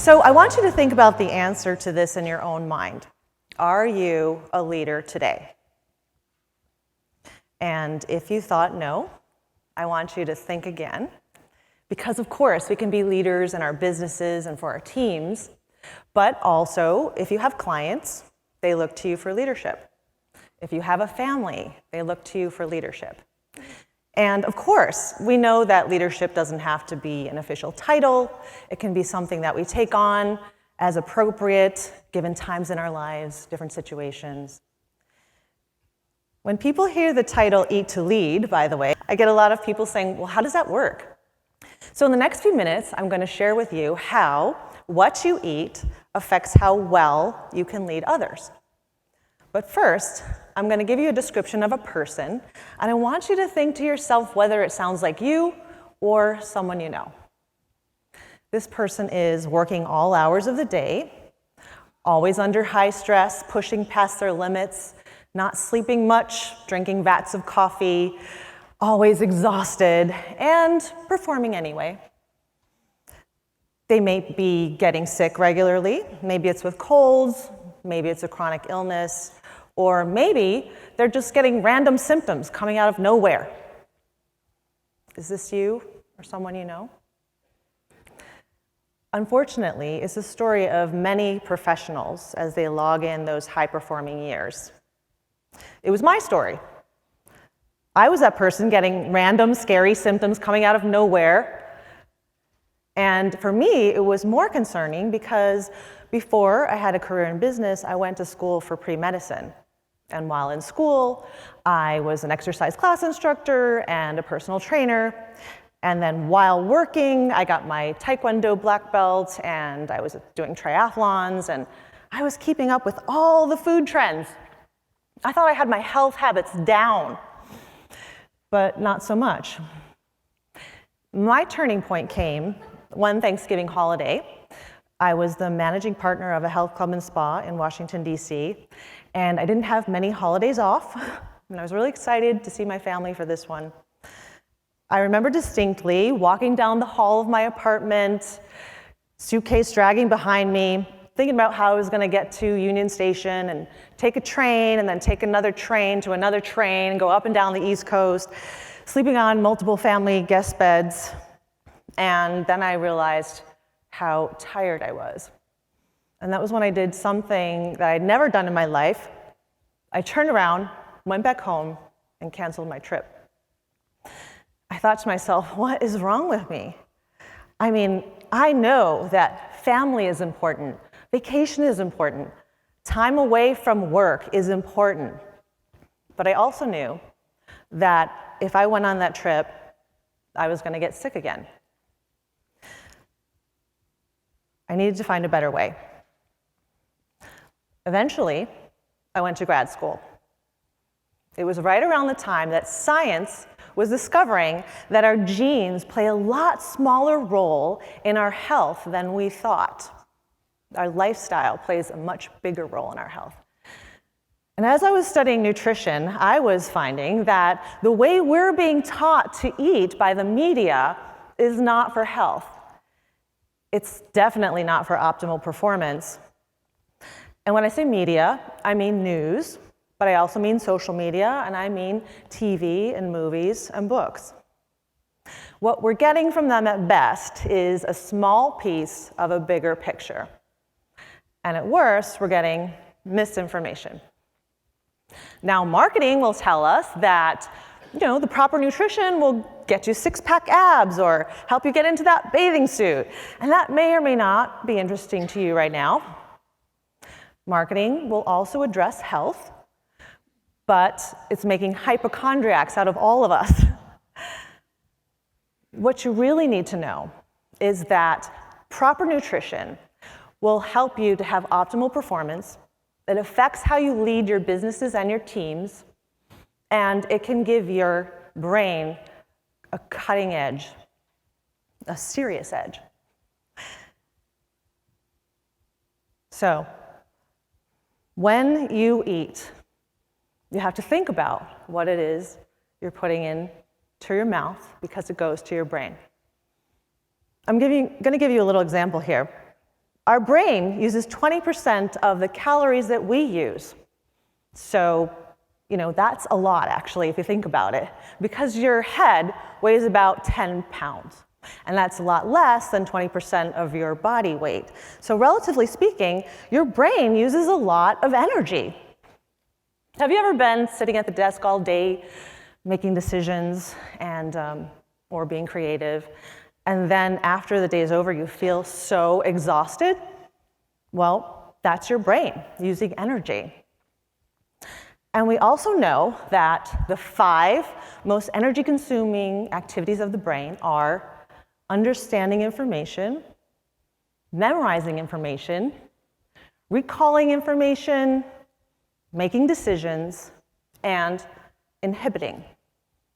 So I want you to think about the answer to this in your own mind. Are you a leader today? And if you thought no, I want you to think again. Because of course, we can be leaders in our businesses and for our teams, but also if you have clients, they look to you for leadership. If you have a family, they look to you for leadership. And of course, we know that leadership doesn't have to be an official title. It can be something that we take on as appropriate, given times in our lives, different situations. When people hear the title Eat to Lead, by the way, I get a lot of people saying, well, how does that work? So in the next few minutes, I'm going to share with you how what you eat affects how well you can lead others. But first, I'm going to give you a description of a person, and I want you to think to yourself whether it sounds like you or someone you know. This person is working all hours of the day, always under high stress, pushing past their limits, not sleeping much, drinking vats of coffee, always exhausted, and performing anyway. They may be getting sick regularly. Maybe it's with colds, maybe it's a chronic illness, or maybe they're just getting random symptoms coming out of nowhere. Is this you or someone you know? Unfortunately, it's the story of many professionals as they log in those high-performing years. It was my story. I was that person getting random, scary symptoms coming out of nowhere. And for me, it was more concerning because before I had a career in business, I went to school for pre-medicine. And while in school, I was an exercise class instructor and a personal trainer. And then while working, I got my Taekwondo black belt, and I was doing triathlons, and I was keeping up with all the food trends. I thought I had my health habits down, but not so much. My turning point came one Thanksgiving holiday. I was the managing partner of a health club and spa in Washington, D.C., and I didn't have many holidays off, and I was really excited to see my family for this one. I remember distinctly walking down the hall of my apartment, suitcase dragging behind me, thinking about how I was going to get to Union Station and take a train and then take another train to another train and go up and down the East Coast, sleeping on multiple family guest beds. And then I realized how tired I was. And that was when I did something that I'd never done in my life. I turned around, went back home, and canceled my trip. I thought to myself, what is wrong with me? I mean, I know that family is important, vacation is important, time away from work is important. But I also knew that if I went on that trip, I was going to get sick again. I needed to find a better way. Eventually, I went to grad school. It was right around the time that science was discovering that our genes play a lot smaller role in our health than we thought. Our lifestyle plays a much bigger role in our health. And as I was studying nutrition, I was finding that the way we're being taught to eat by the media is not for health. It's definitely not for optimal performance. And when I say media, I mean news, but I also mean social media, and I mean TV and movies and books. What we're getting from them at best is a small piece of a bigger picture. And at worst, we're getting misinformation. Now, marketing will tell us that, the proper nutrition will get you six-pack abs or help you get into that bathing suit. And that may or may not be interesting to you right now. Marketing will also address health, but it's making hypochondriacs out of all of us. What you really need to know is that proper nutrition will help you to have optimal performance. It affects how you lead your businesses and your teams, and it can give your brain a cutting edge, a serious edge. So, when you eat, you have to think about what it is you're putting into your mouth because it goes to your brain. I'm going to give you a little example here. Our brain uses 20% of the calories that we use. So, that's a lot, actually, if you think about it, because your head weighs about 10 pounds. And that's a lot less than 20% of your body weight. So relatively speaking, your brain uses a lot of energy. Have you ever been sitting at the desk all day making decisions or being creative, and then after the day is over, you feel so exhausted? Well, that's your brain using energy. And we also know that the 5 most energy-consuming activities of the brain are understanding information, memorizing information, recalling information, making decisions, and inhibiting,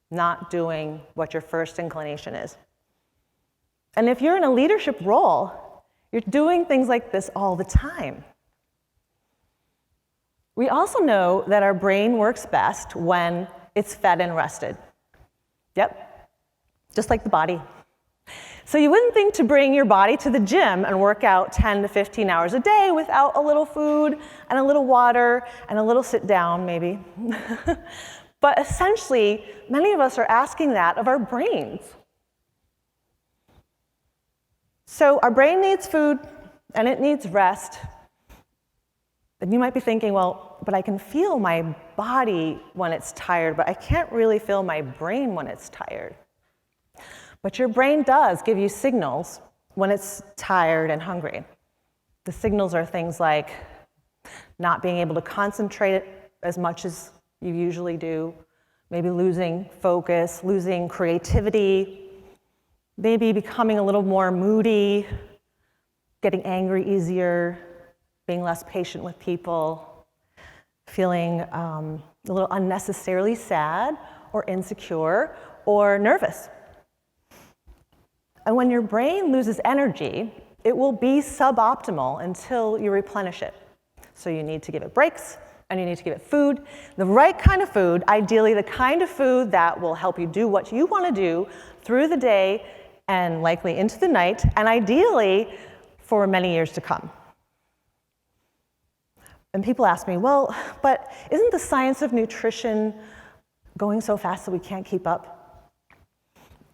not doing what your first inclination is. And if you're in a leadership role, you're doing things like this all the time. We also know that our brain works best when it's fed and rested. Yep, just like the body. So you wouldn't think to bring your body to the gym and work out 10 to 15 hours a day without a little food and a little water and a little sit down, maybe. But essentially, many of us are asking that of our brains. So our brain needs food and it needs rest. And you might be thinking, well, but I can feel my body when it's tired, but I can't really feel my brain when it's tired. But your brain does give you signals when it's tired and hungry. The signals are things like not being able to concentrate as much as you usually do, maybe losing focus, losing creativity, maybe becoming a little more moody, getting angry easier, being less patient with people, feeling a little unnecessarily sad or insecure or nervous. And when your brain loses energy, it will be suboptimal until you replenish it. So you need to give it breaks, and you need to give it food, the right kind of food, ideally the kind of food that will help you do what you want to do through the day and likely into the night, and ideally for many years to come. And people ask me, well, but isn't the science of nutrition going so fast that we can't keep up?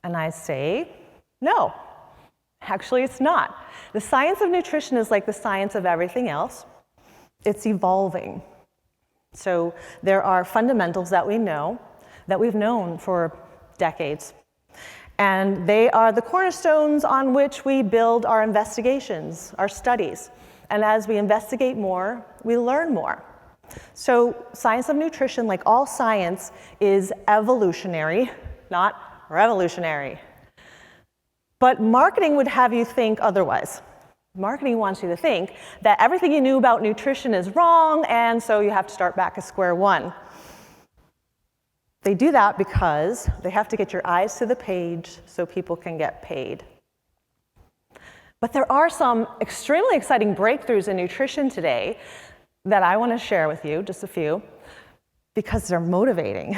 And I say, no, actually it's not. The science of nutrition is like the science of everything else. It's evolving. So there are fundamentals that we know, that we've known for decades. And they are the cornerstones on which we build our investigations, our studies. And as we investigate more, we learn more. So science of nutrition, like all science, is evolutionary, not revolutionary. But marketing would have you think otherwise. Marketing wants you to think that everything you knew about nutrition is wrong, and so you have to start back at square one. They do that because they have to get your eyes to the page so people can get paid. But there are some extremely exciting breakthroughs in nutrition today that I want to share with you, just a few, because they're motivating.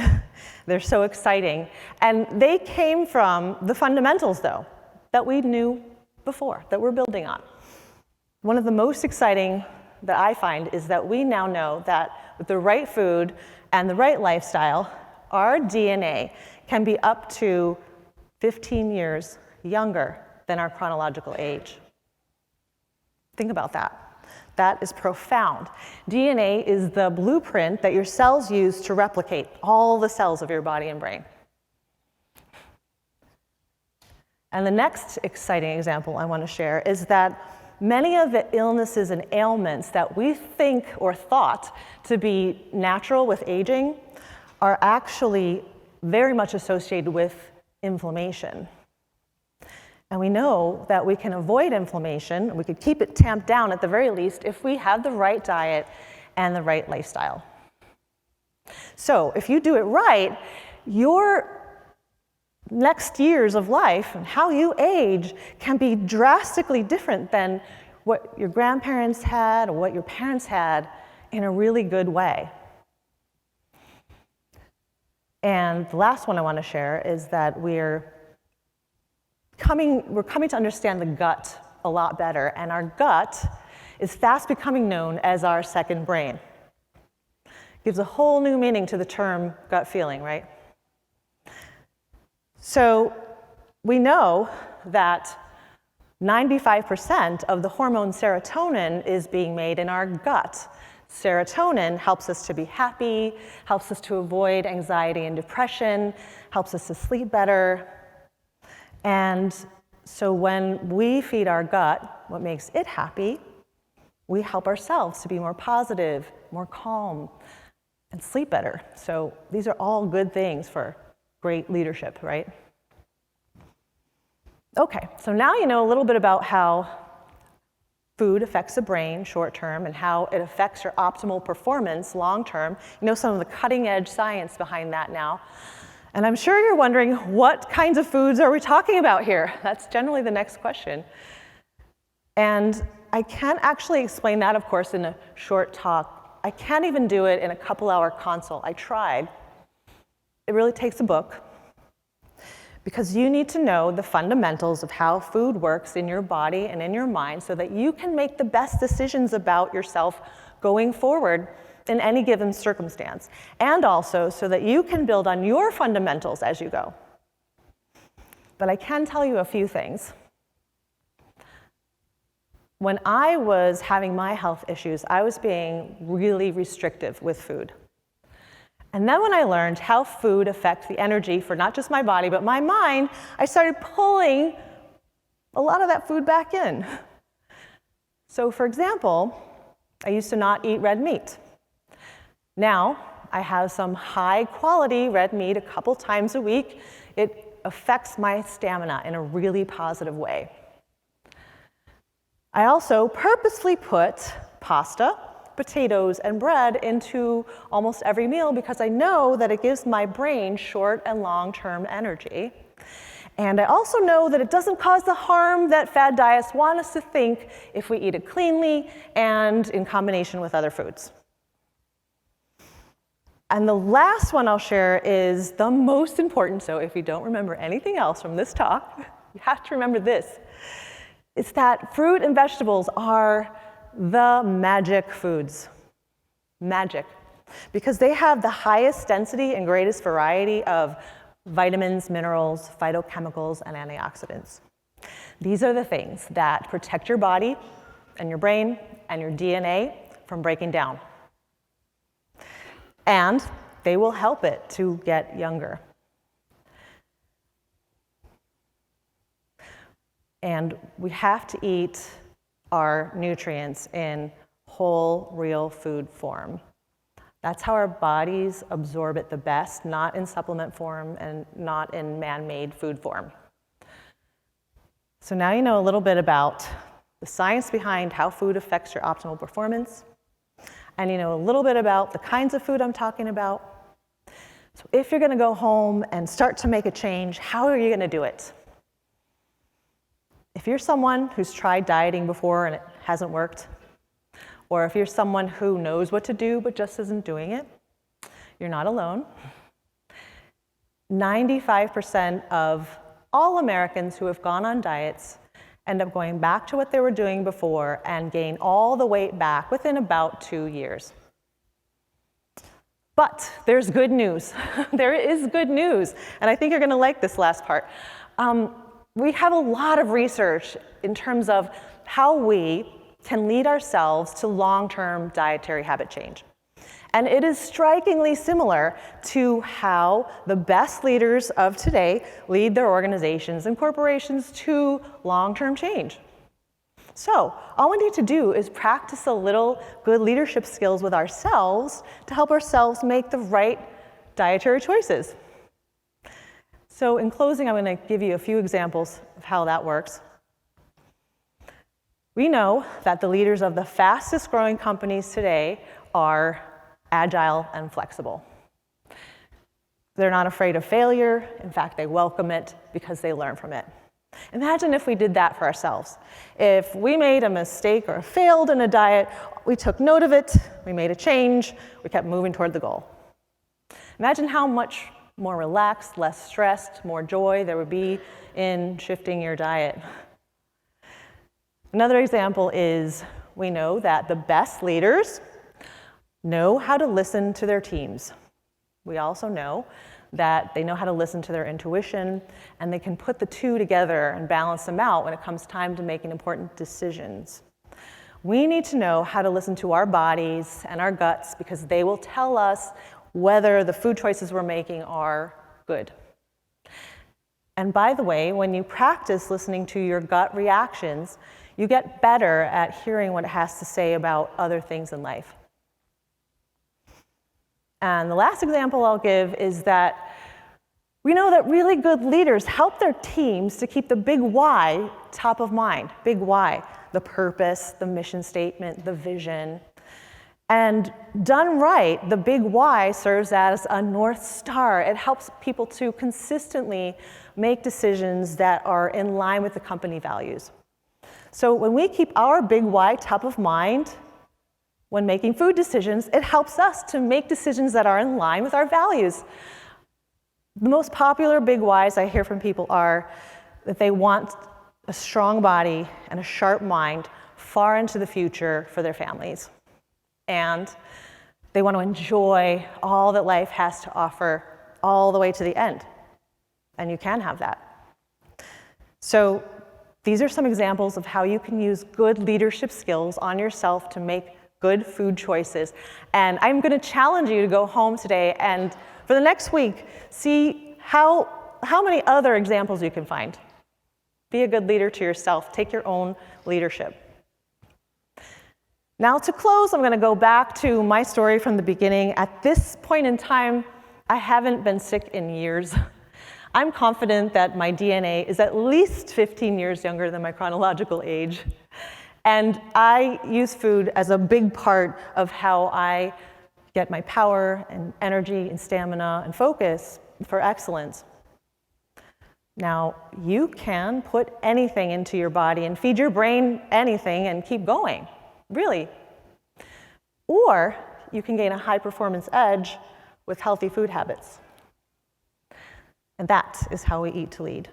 They're so exciting. And they came from the fundamentals, though, that we knew before, that we're building on. One of the most exciting that I find is that we now know that with the right food and the right lifestyle, our DNA can be up to 15 years younger than our chronological age. Think about that. That is profound. DNA is the blueprint that your cells use to replicate all the cells of your body and brain. And the next exciting example I want to share is that many of the illnesses and ailments that we think or thought to be natural with aging are actually very much associated with inflammation. And we know that we can avoid inflammation, we could keep it tamped down at the very least if we have the right diet and the right lifestyle. So if you do it right, your next years of life and how you age can be drastically different than what your grandparents had or what your parents had in a really good way. And the last one I want to share is that we're coming to understand the gut a lot better, and our gut is fast becoming known as our second brain. Gives a whole new meaning to the term gut feeling, right? So we know that 95% of the hormone serotonin is being made in our gut. Serotonin helps us to be happy, helps us to avoid anxiety and depression, helps us to sleep better. And so when we feed our gut what makes it happy, we help ourselves to be more positive, more calm, and sleep better. So these are all good things for great leadership, right? Okay, so now you know a little bit about how food affects the brain short term and how it affects your optimal performance long term. You know some of the cutting edge science behind that now. And I'm sure you're wondering, what kinds of foods are we talking about here? That's generally the next question. And I can't actually explain that, of course, in a short talk. I can't even do it in a couple-hour consult. I tried. It really takes a book, because you need to know the fundamentals of how food works in your body and in your mind so that you can make the best decisions about yourself going forward in any given circumstance, and also so that you can build on your fundamentals as you go. But I can tell you a few things. When I was having my health issues, I was being really restrictive with food. And then when I learned how food affects the energy for not just my body, but my mind, I started pulling a lot of that food back in. So for example, I used to not eat red meat. Now, I have some high quality red meat a couple times a week. It affects my stamina in a really positive way. I also purposefully put pasta, potatoes, and bread into almost every meal because I know that it gives my brain short and long-term energy. And I also know that it doesn't cause the harm that fad diets want us to think if we eat it cleanly and in combination with other foods. And the last one I'll share is the most important, so if you don't remember anything else from this talk, you have to remember this. It's that fruit and vegetables are the magic foods. Magic. Because they have the highest density and greatest variety of vitamins, minerals, phytochemicals, and antioxidants. These are the things that protect your body and your brain and your DNA from breaking down. And they will help it to get younger. And we have to eat our nutrients in whole, real food form. That's how our bodies absorb it the best, not in supplement form and not in man-made food form. So now you know a little bit about the science behind how food affects your optimal performance, and you know a little bit about the kinds of food I'm talking about. So if you're going to go home and start to make a change, how are you going to do it? If you're someone who's tried dieting before and it hasn't worked, or if you're someone who knows what to do but just isn't doing it, you're not alone. 95% of all Americans who have gone on diets end up going back to what they were doing before and gain all the weight back within about 2 years. But there's good news. There is good news, and I think you're going to like this last part. We have a lot of research in terms of how we can lead ourselves to long-term dietary habit change. And it is strikingly similar to how the best leaders of today lead their organizations and corporations to long-term change. So all we need to do is practice a little good leadership skills with ourselves to help ourselves make the right dietary choices. So in closing, I'm going to give you a few examples of how that works. We know that the leaders of the fastest growing companies today are agile and flexible. They're not afraid of failure. In fact, they welcome it because they learn from it. Imagine if we did that for ourselves. If we made a mistake or failed in a diet, we took note of it, we made a change, we kept moving toward the goal. Imagine how much more relaxed, less stressed, more joy there would be in shifting your diet. Another example is we know that the best leaders know how to listen to their teams. We also know that they know how to listen to their intuition, and they can put the two together and balance them out when it comes time to making important decisions. We need to know how to listen to our bodies and our guts because they will tell us whether the food choices we're making are good. And by the way, when you practice listening to your gut reactions, you get better at hearing what it has to say about other things in life. And the last example I'll give is that we know that really good leaders help their teams to keep the big why top of mind. Big why, the purpose, the mission statement, the vision. And done right, the big why serves as a North Star. It helps people to consistently make decisions that are in line with the company values. So when we keep our big why top of mind, when making food decisions, it helps us to make decisions that are in line with our values. The most popular big whys I hear from people are that they want a strong body and a sharp mind far into the future for their families. And they want to enjoy all that life has to offer all the way to the end. And you can have that. So these are some examples of how you can use good leadership skills on yourself to make good food choices. And I'm going to challenge you to go home today and for the next week, see how many other examples you can find. Be a good leader to yourself. Take your own leadership. Now to close, I'm going to go back to my story from the beginning. At this point in time, I haven't been sick in years. I'm confident that my DNA is at least 15 years younger than my chronological age. And I use food as a big part of how I get my power and energy and stamina and focus for excellence. Now, you can put anything into your body and feed your brain anything and keep going, really. Or you can gain a high-performance edge with healthy food habits. And that is how we eat to lead.